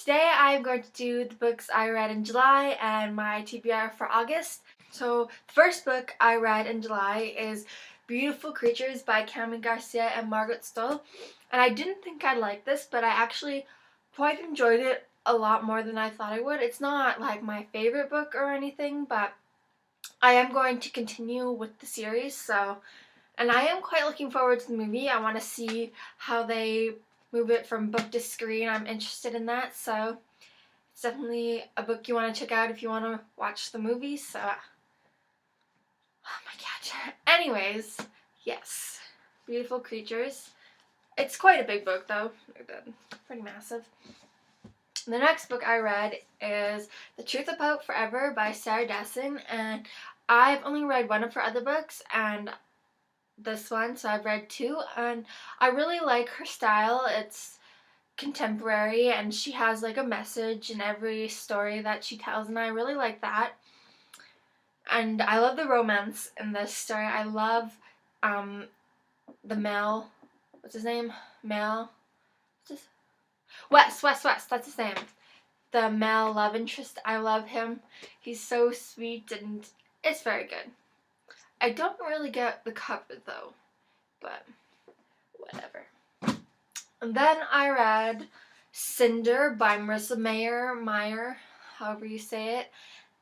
today I'm going to do the books I read in July and my TBR for August. So the first book I read in July is Beautiful Creatures by Cameron Garcia and Margaret Stoll. And I didn't think I'd like this, but I actually quite enjoyed it a lot more than I thought I would. It's not like my favorite book or anything, but I am going to continue with the series, and I am quite looking forward to the movie. I want to see how they move it from book to screen. I'm interested in that, so it's definitely a book you want to check out if you want to watch the movie. So, oh my god. Anyways, yes, Beautiful Creatures. It's quite a big book though, pretty massive. The next book I read is The Truth About Forever by Sarah Dessen, and I've only read one of her other books and this one, so I've read two, and I really like her style. It's contemporary and she has like a message in every story that she tells, and I really like that. And I love the romance in this story. I love the Mel, what's his name? Mel, West, that's his name. The male love interest. I love him. He's so sweet and it's very good. I don't really get the cover though, but whatever. And then I read Cinder by Marissa Meyer, however you say it,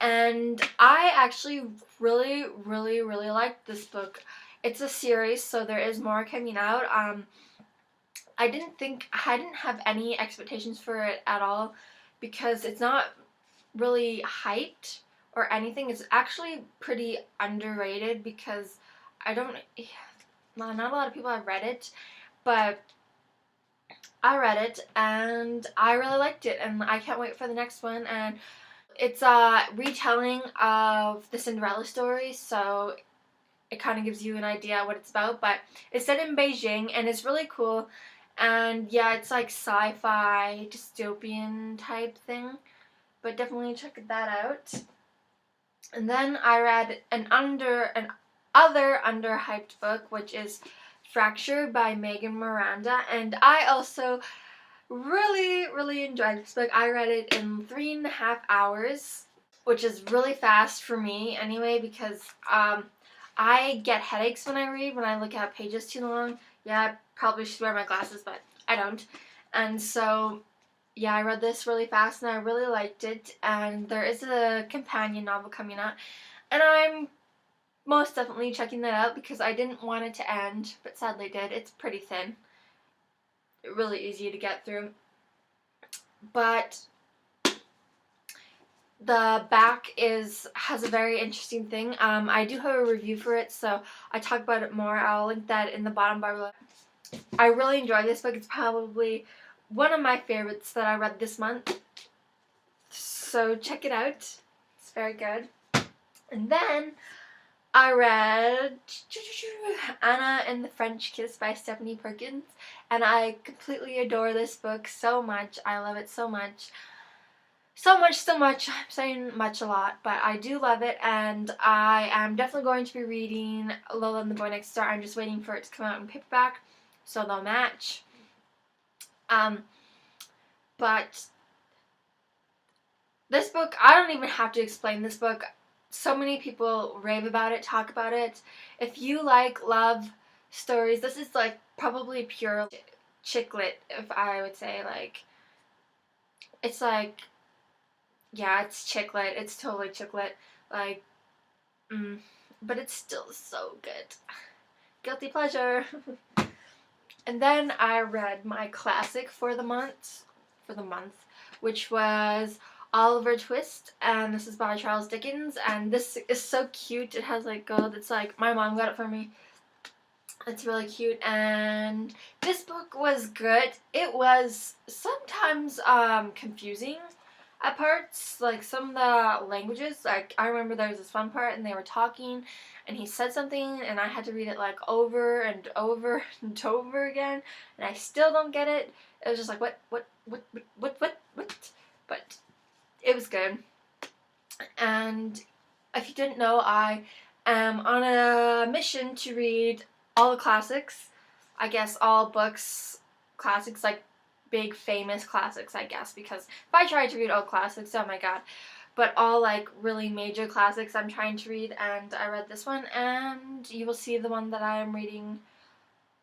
and I actually really liked this book. It's a series, so there is more coming out. I didn't have any expectations for it at all because it's not really hyped or anything. It's actually pretty underrated because not a lot of people have read it, but I read it and I really liked it, and I can't wait for the next one. And it's a retelling of the Cinderella story, so it kind of gives you an idea what it's about, but it's set in Beijing and it's really cool. And yeah, it's like sci-fi dystopian type thing, but definitely check that out. And then I read an other underhyped book, which is Fracture by Megan Miranda, and I also really enjoyed this book. I read it in 3.5 hours, which is really fast for me anyway, because I get headaches when I read, when I look at pages too long. Yeah, I probably should wear my glasses, but I don't. And so yeah, I read this really fast and I really liked it, and there is a companion novel coming out, and I'm most definitely checking that out because I didn't want it to end, but sadly it did. It's pretty thin. Really easy to get through. But the back has a very interesting thing. I do have a review for it, so I talk about it more. I'll link that in the bottom bar below. I really enjoyed this book. It's probably one of my favorites that I read this month. So check it out. It's very good. And then I read Anna and the French Kiss by Stephanie Perkins, and I completely adore this book so much. I love it so much. So much. I'm saying much a lot, but I do love it, and I am definitely going to be reading Lola and the Boy Next Door. I'm just waiting for it to come out in paperback, so they'll match. But this book, I don't even have to explain this book. So many people rave about it, talk about it. If you like love stories, this is like probably pure chick lit, if I would say. Like, it's like, yeah, it's chick lit. It's totally chick lit. Like, but it's still so good. Guilty pleasure. And then I read my classic for the month, which was Oliver Twist, and this is by Charles Dickens, and this is so cute. It has like gold. It's like my mom got it for me. It's really cute, and this book was good. It was sometimes confusing at parts, like some of the languages. Like, I remember there was this one part and they were talking and he said something and I had to read it like over and over and over again, and I still don't get it. It was just like what, but it was good. And if you didn't know, I am on a mission to read all the classics. I guess all books, classics like big famous classics, I guess, because if I tried to read all classics, oh my god. But all like really major classics I'm trying to read, and I read this one, and you will see the one that I am reading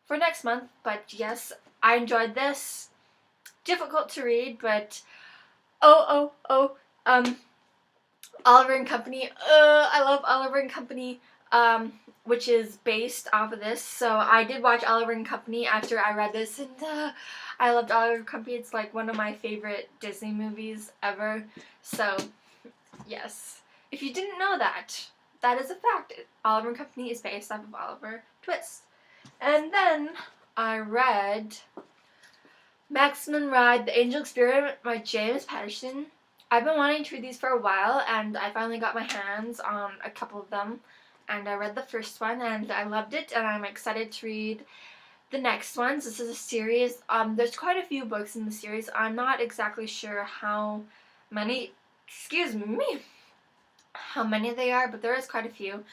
for next month. But yes, I enjoyed this. Difficult to read, but Oliver and Company. I love Oliver and Company, which is based off of this. So I did watch Oliver and Company after I read this, and I loved Oliver and Company. It's like one of my favorite Disney movies ever. So yes, if you didn't know that, that is a fact. Oliver and Company is based off of Oliver Twist. And then I read Maximum Ride: The Angel Experiment by James Patterson. I've been wanting to read these for a while, and I finally got my hands on a couple of them, and I read the first one, and I loved it, and I'm excited to read the next ones. This is a series. There's quite a few books in the series. I'm not exactly sure how many, how many they are, but there is quite a few.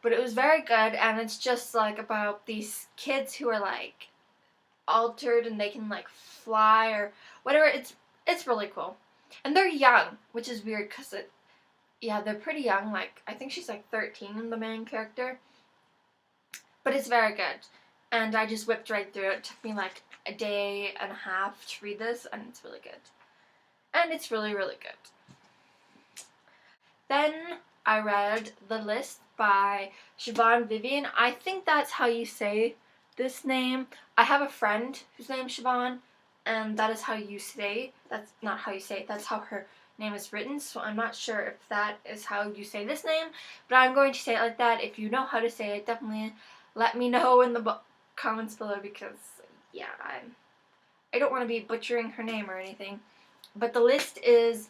But it was very good, and it's just like about these kids who are like altered and they can like fly or whatever. It's really cool. And they're young, which is weird because they're pretty young. Like, I think she's like 13 in the main character. But it's very good. And I just whipped right through it. It took me like a day and a half to read this, and it's really good. And it's really, really good. Then I read The List by Siobhan Vivian. I think that's how you say this name. I have a friend whose name is Siobhan, and that is how you say. That's not how you say it. That's how her name is written. So I'm not sure if that is how you say this name, but I'm going to say it like that. If you know how to say it, definitely let me know in the comments below, because yeah, I don't want to be butchering her name or anything. But The List is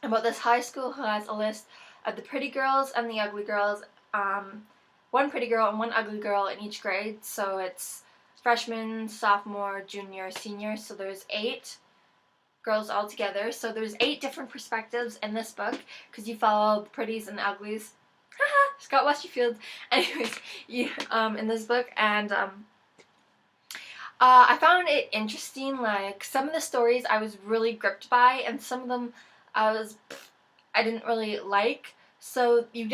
about this high school who has a list of the pretty girls and the ugly girls. One pretty girl and one ugly girl in each grade. So it's freshman, sophomore, junior, senior. So there's 8 girls all together. So there's 8 different perspectives in this book, because you follow the pretties and the uglies. Scott Westerfield. Anyways, in this book, and I found it interesting. Like, some of the stories I was really gripped by, and some of them I didn't really like. So you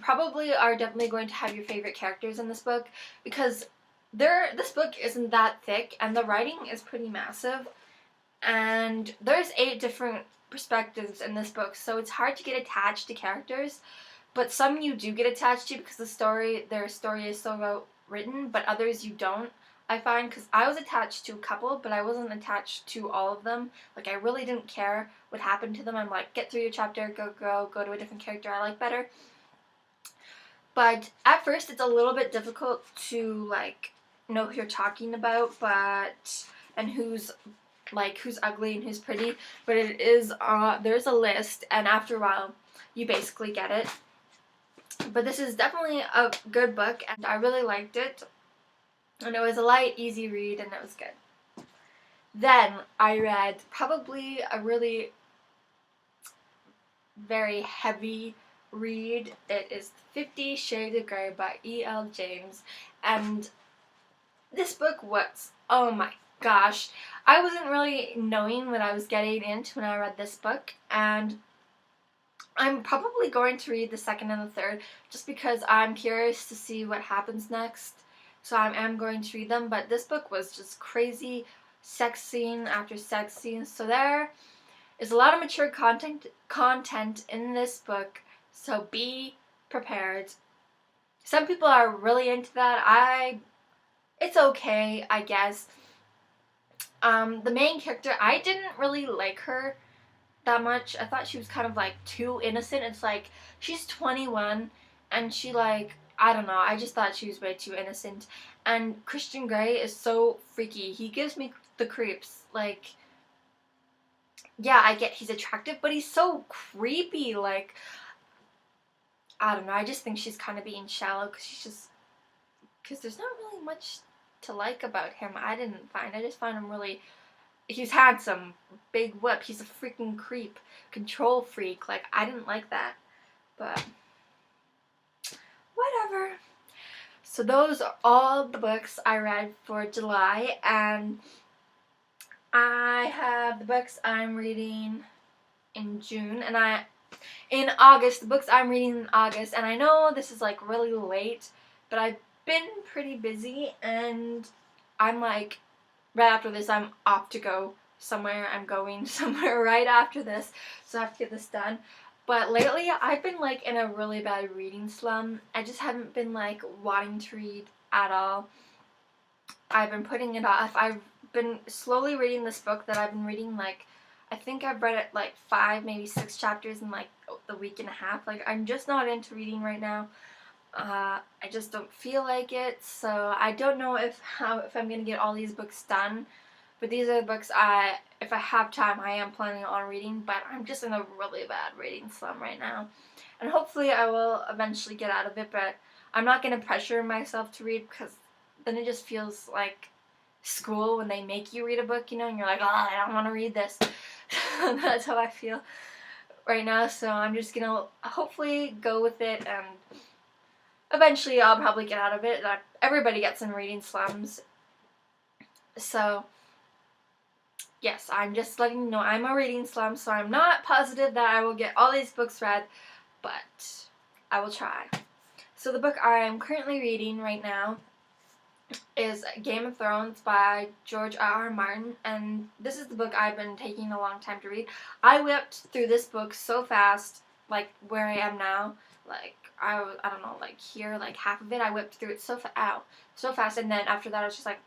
probably are going to have your favorite characters in this book, because this book isn't that thick, and the writing is pretty massive, and there's 8 different perspectives in this book, so it's hard to get attached to characters. But some you do get attached to because their story is so well written, but others you don't, I find, because I was attached to a couple, but I wasn't attached to all of them. Like, I really didn't care what happened to them. I'm like, get through your chapter, go to a different character I like better. But at first it's a little bit difficult to like know who you're talking about, and who's ugly and who's pretty. But it is there's a list, and after a while you basically get it. But this is definitely a good book, and I really liked it. And it was a light, easy read, and it was good. Then I read probably a really very heavy read. It is 50 Shades of Grey by E.L. James. And this book was, oh my gosh, I wasn't really knowing what I was getting into when I read this book, and I'm probably going to read the second and the third just because I'm curious to see what happens next. So I am going to read them, but this book was just crazy, sex scene after sex scene. So there is a lot of mature content in this book, so be prepared. Some people are really into that. It's okay, I guess. The main character, I didn't really like her that much. I thought she was kind of like too innocent. It's like, she's 21 and she I don't know, I just thought she was way too innocent. And Christian Grey is so freaky. He gives me the creeps. Like, yeah, I get he's attractive, but he's so creepy. Like, I don't know, I just think she's kind of being shallow because there's not really much to like about him. I just find him really, he's handsome, big whip, he's a freaking creep, control freak. Like, I didn't like that, but whatever. So those are all the books I read for July, and I have the books I'm reading in June, and in August, the books I'm reading in August, and I know this is like really late, but I've been pretty busy, and I'm like, right after this, I'm off to go somewhere. I'm going somewhere right after this, so I have to get this done. But lately, I've been like in a really bad reading slump. I just haven't been like wanting to read at all. I've been putting it off. I've been slowly reading this book that I've been reading, like, I think I've read it like 5, maybe 6 chapters in like the week and a half. Like, I'm just not into reading right now. I just don't feel like it, so I don't know if I'm gonna get all these books done. But these are the books if I have time, I am planning on reading. But I'm just in a really bad reading slump right now, and hopefully I will eventually get out of it. But I'm not gonna pressure myself to read, because then it just feels like school when they make you read a book, you know, and you're like, oh, I don't want to read this. That's how I feel right now. So I'm just gonna hopefully go with it, and eventually I'll probably get out of it. Everybody gets in reading slums. So yes, I'm just letting you know I'm a reading slum, so I'm not positive that I will get all these books read, but I will try. So the book I am currently reading right now is Game of Thrones by George R. R. Martin, and this is the book I've been taking a long time to read. I whipped through this book so fast, like where I am now, like I don't know, like here, like half of it, I whipped through it so fast, and then after that I was just like,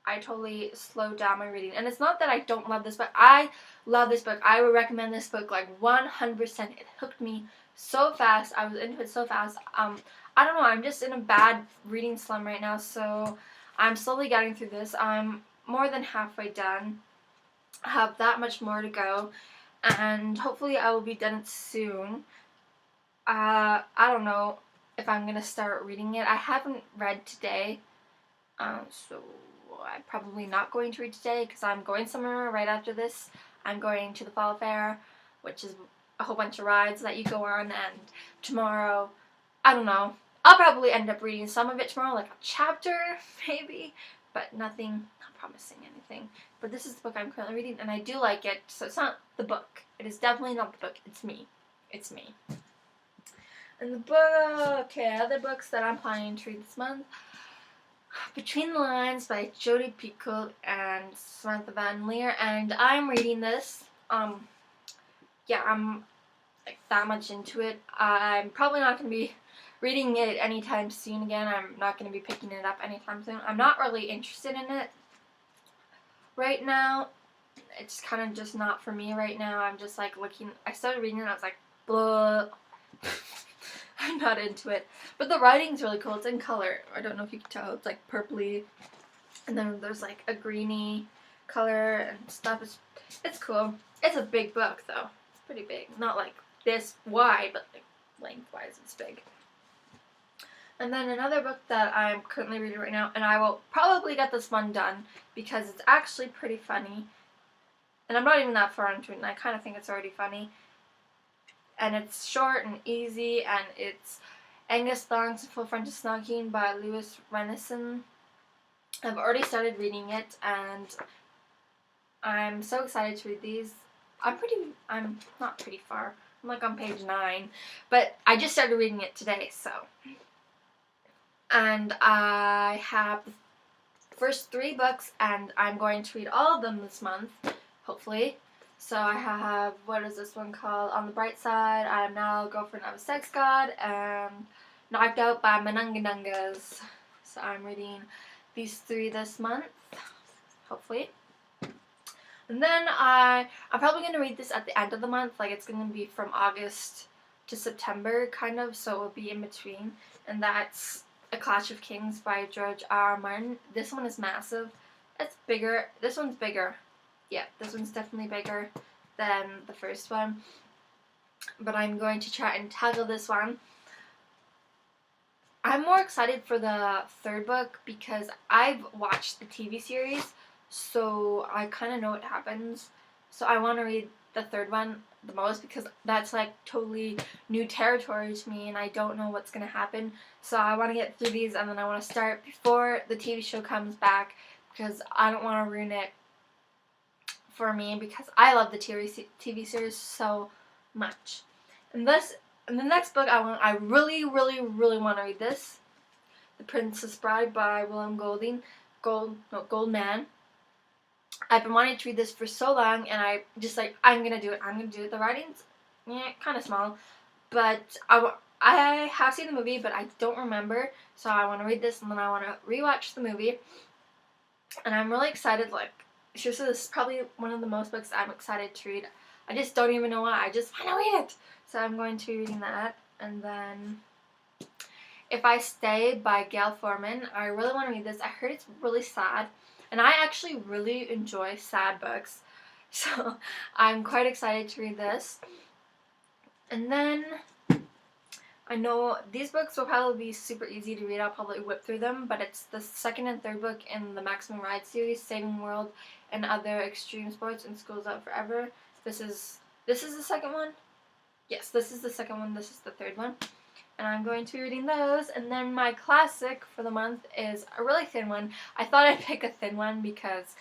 I totally slowed down my reading. And it's not that I don't love this book. I love this book. I would recommend this book like 100%. It hooked me so fast. I was into it so fast. I don't know. I'm just in a bad reading slump right now, so I'm slowly getting through this. I'm more than halfway done. I have that much more to go, and hopefully I will be done soon. I don't know if I'm gonna start reading it. I haven't read today, so I'm probably not going to read today because I'm going somewhere right after this. I'm going to the fall fair, which is a whole bunch of rides that you go on, and tomorrow, I don't know, I'll probably end up reading some of it tomorrow, like a chapter, maybe, but nothing, not promising anything. But this is the book I'm currently reading, and I do like it, so it's not the book. It is definitely not the book. It's me. It's me. And the book, okay, other books that I'm planning to read this month. Between the Lines by Jodi Picoult and Samantha Van Leer, and I'm reading this. Yeah, I'm like that much into it. I'm probably not going to be reading it anytime soon again. I'm not going to be picking it up anytime soon. I'm not really interested in it right now. It's kind of just not for me right now. I'm just like looking. I started reading it and I was like, blah. I'm not into it. But the writing's really cool. It's in color. I don't know if you can tell. It's like purpley. And then there's like a greeny color and stuff. It's cool. It's a big book though. It's pretty big. Not like this wide, but like lengthwise it's big. And then another book that I'm currently reading right now, and I will probably get this one done because it's actually pretty funny. And I'm not even that far into it, and I kind of think it's already funny. And it's short and easy, and it's Angus Thorne's Full Fronted Stalking by Lewis Renison. I've already started reading it, and I'm so excited to read these. I'm not pretty far. I'm like on page 9, but I just started reading it today, so. And I have the first 3 books, and I'm going to read all of them this month, hopefully. So I have, what is this one called? On the Bright Side, I Am Now Girlfriend of a Sex God, and Knocked Out by Manunganungas. So I'm reading these 3 this month, hopefully. And then I'm probably going to read this at the end of the month, like it's going to be from August to September, kind of, so it will be in between. And that's A Clash of Kings by George R. R. Martin. This one is massive. It's bigger. This one's bigger. Yeah, this one's definitely bigger than the first one. But I'm going to try and tackle this one. I'm more excited for the 3rd book because I've watched the TV series, so I kind of know what happens. So I want to read the 3rd one the most because that's like totally new territory to me and I don't know what's going to happen. So I want to get through these and then I want to start before the TV show comes back because I don't want to ruin it for me because I love the TV series so much. And the next book I really want to read this. The Princess Bride by William Goldman. I've been wanting to read this for so long, and I just like, I'm gonna do it. I'm gonna do it. The writing's kind of small, but I have seen the movie, but I don't remember. So I want to read this, and then I want to rewatch the movie. And I'm really excited. Like, seriously, this is probably one of the most books I'm excited to read. I just don't even know why. I just want to read it. So I'm going to be reading that, and then If I Stay by Gail Forman. I really want to read this. I heard it's really sad, and I actually really enjoy sad books, so I'm quite excited to read this. And then I know these books will probably be super easy to read. I'll probably whip through them, but it's the second and third book in the Maximum Ride series, Saving World and Other Extreme Sports and Schools Out Forever. This is the second one? Yes, this is the second one. This is the third one. And I'm going to be reading those. And then my classic for the month is a really thin one. I thought I'd pick a thin one because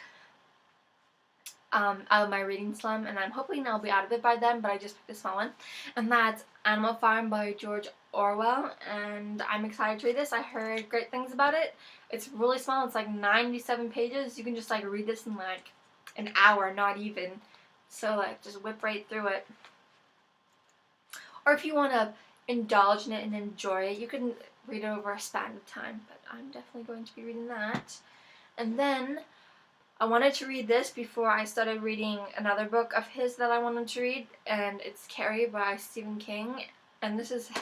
out of my reading slum, and I'm hoping I'll be out of it by then, but I just picked a small one. And that's Animal Farm by George Orwell, and I'm excited to read this. I heard great things about it. It's really small. It's like 97 pages. You can just like read this in like an hour, not even. So like just whip right through it. Or if you want to indulge in it and enjoy it, you can read it over a span of time, but I'm definitely going to be reading that. And then I wanted to read this before I started reading another book of his that I wanted to read, and it's Carrie by Stephen King. And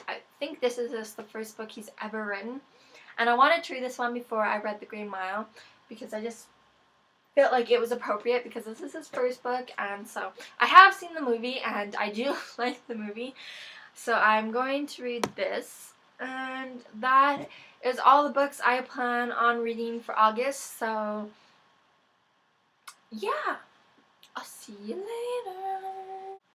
I think this is just the first book he's ever written. And I wanted to read this one before I read The Green Mile because I just felt like it was appropriate because this is his first book. And so I have seen the movie, and I do like the movie. So I'm going to read this. And that is all the books I plan on reading for August. So yeah, I'll see you later.